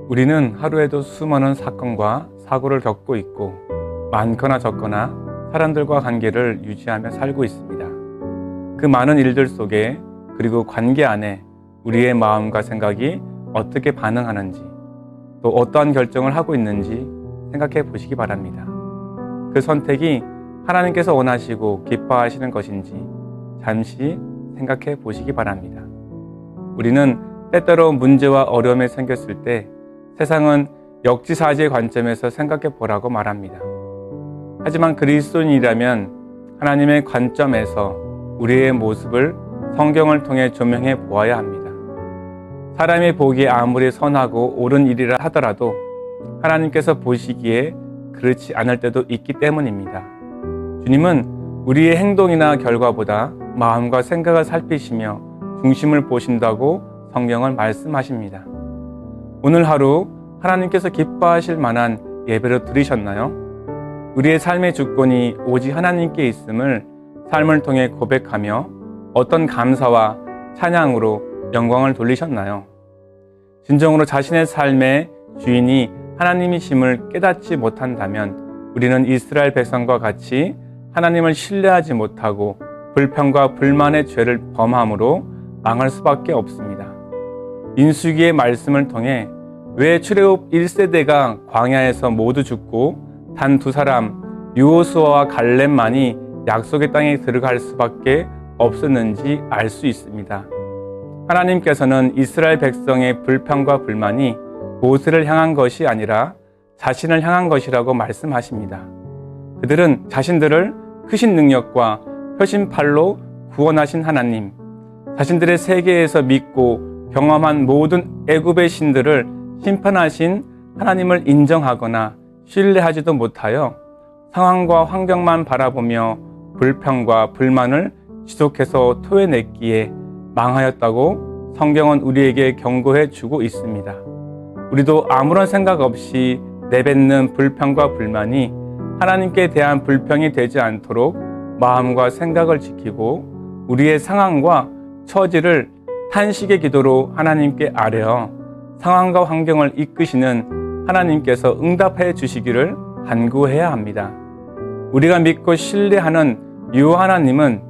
우리는 하루에도 수많은 사건과 사고를 겪고 있고 많거나 적거나 사람들과 관계를 유지하며 살고 있습니다. 그 많은 일들 속에 그리고 관계 안에 우리의 마음과 생각이 어떻게 반응하는지 또 어떠한 결정을 하고 있는지 생각해 보시기 바랍니다. 그 선택이 하나님께서 원하시고 기뻐하시는 것인지 잠시 생각해 보시기 바랍니다. 우리는 때때로 문제와 어려움이 생겼을 때 세상은 역지사지의 관점에서 생각해 보라고 말합니다. 하지만 그리스도인이라면 하나님의 관점에서 우리의 모습을 성경을 통해 조명해 보아야 합니다. 사람이 보기에 아무리 선하고 옳은 일이라 하더라도 하나님께서 보시기에 그렇지 않을 때도 있기 때문입니다. 주님은 우리의 행동이나 결과보다 마음과 생각을 살피시며 중심을 보신다고 성경은 말씀하십니다. 오늘 하루 하나님께서 기뻐하실 만한 예배를 드리셨나요? 우리의 삶의 주권이 오직 하나님께 있음을 삶을 통해 고백하며 어떤 감사와 찬양으로 영광을 돌리셨나요? 진정으로 자신의 삶의 주인이 하나님이심을 깨닫지 못한다면 우리는 이스라엘 백성과 같이 하나님을 신뢰하지 못하고 불평과 불만의 죄를 범함으로 망할 수밖에 없습니다. 민수기의 말씀을 통해 왜 출애굽 1세대가 광야에서 모두 죽고 단 2사람 여호수아와 갈렙만이 약속의 땅에 들어갈 수밖에 없었는지 알 수 있습니다. 하나님께서는 이스라엘 백성의 불평과 불만이 모세를 향한 것이 아니라 자신을 향한 것이라고 말씀하십니다. 그들은 자신들을 크신 능력과 표심팔로 구원하신 하나님, 자신들의 세계에서 믿고 경험한 모든 애굽의 신들을 심판하신 하나님을 인정하거나 신뢰하지도 못하여 상황과 환경만 바라보며 불평과 불만을 지속해서 토해냈기에 망하였다고 성경은 우리에게 경고해 주고 있습니다. 우리도 아무런 생각 없이 내뱉는 불평과 불만이 하나님께 대한 불평이 되지 않도록 마음과 생각을 지키고 우리의 상황과 처지를 탄식의 기도로 하나님께 아뢰어 상황과 환경을 이끄시는 하나님께서 응답해 주시기를 간구해야 합니다. 우리가 믿고 신뢰하는 유 하나님은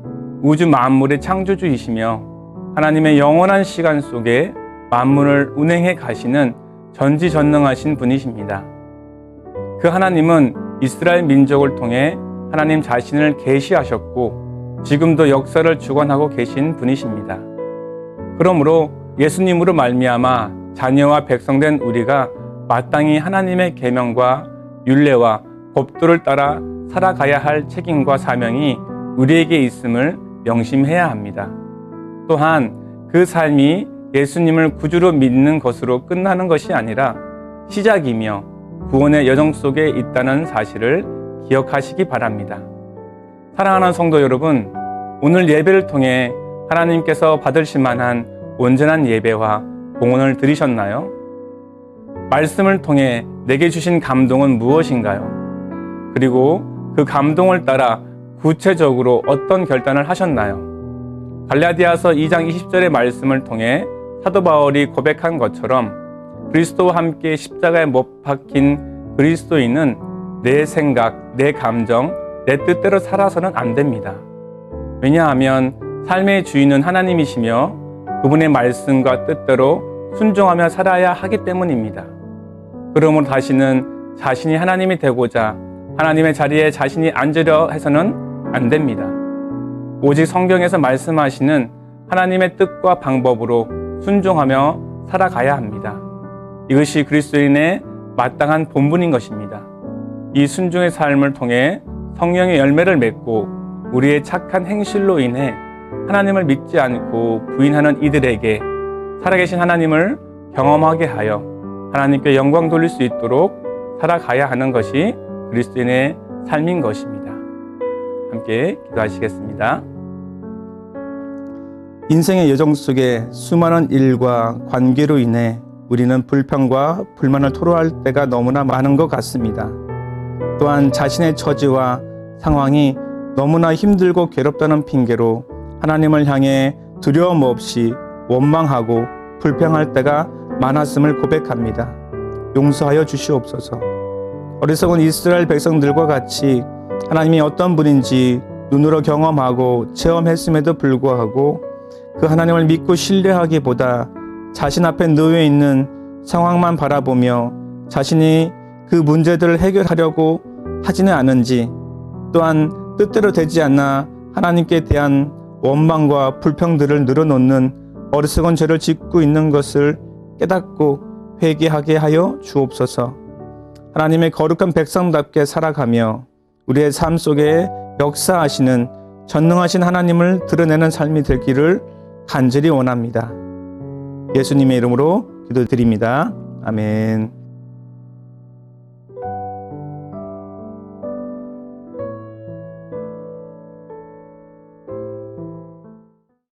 우주 만물의 창조주이시며 하나님의 영원한 시간 속에 만물을 운행해 가시는 전지전능하신 분이십니다. 그 하나님은 이스라엘 민족을 통해 하나님 자신을 계시하셨고 지금도 역사를 주관하고 계신 분이십니다. 그러므로 예수님으로 말미암아 자녀와 백성된 우리가 마땅히 하나님의 계명과 율례와 법도를 따라 살아가야 할 책임과 사명이 우리에게 있음을 명심해야 합니다. 또한 그 삶이 예수님을 구주로 믿는 것으로 끝나는 것이 아니라 시작이며 구원의 여정 속에 있다는 사실을 기억하시기 바랍니다. 사랑하는 성도 여러분, 오늘 예배를 통해 하나님께서 받으실 만한 온전한 예배와 봉헌을 드리셨나요? 말씀을 통해 내게 주신 감동은 무엇인가요? 그리고 그 감동을 따라 구체적으로 어떤 결단을 하셨나요? 갈라디아서 2장 20절의 말씀을 통해 사도 바울이 고백한 것처럼 그리스도와 함께 십자가에 못 박힌 그리스도인은 내 생각, 내 감정, 내 뜻대로 살아서는 안 됩니다. 왜냐하면 삶의 주인은 하나님이시며 그분의 말씀과 뜻대로 순종하며 살아야 하기 때문입니다. 그러므로 다시는 자신이 하나님이 되고자 하나님의 자리에 자신이 앉으려 해서는 안 됩니다. 오직 성경에서 말씀하시는 하나님의 뜻과 방법으로 순종하며 살아가야 합니다. 이것이 그리스도인의 마땅한 본분인 것입니다. 이 순종의 삶을 통해 성령의 열매를 맺고 우리의 착한 행실로 인해 하나님을 믿지 않고 부인하는 이들에게 살아계신 하나님을 경험하게 하여 하나님께 영광 돌릴 수 있도록 살아가야 하는 것이 그리스도인의 삶인 것입니다. 함께 기도하시겠습니다. 인생의 여정 속에 수많은 일과 관계로 인해 우리는 불평과 불만을 토로할 때가 너무나 많은 것 같습니다. 또한 자신의 처지와 상황이 너무나 힘들고 괴롭다는 핑계로 하나님을 향해 두려움 없이 원망하고 불평할 때가 많았음을 고백합니다. 용서하여 주시옵소서. 어리석은 이스라엘 백성들과 같이 하나님이 어떤 분인지 눈으로 경험하고 체험했음에도 불구하고 그 하나님을 믿고 신뢰하기보다 자신 앞에 놓여 있는 상황만 바라보며 자신이 그 문제들을 해결하려고 하지는 않은지, 또한 뜻대로 되지 않나 하나님께 대한 원망과 불평들을 늘어놓는 어리석은 죄를 짓고 있는 것을 깨닫고 회개하게 하여 주옵소서. 하나님의 거룩한 백성답게 살아가며 우리의 삶 속에 역사하시는 전능하신 하나님을 드러내는 삶이 되기를 간절히 원합니다. 예수님의 이름으로 기도드립니다. 아멘.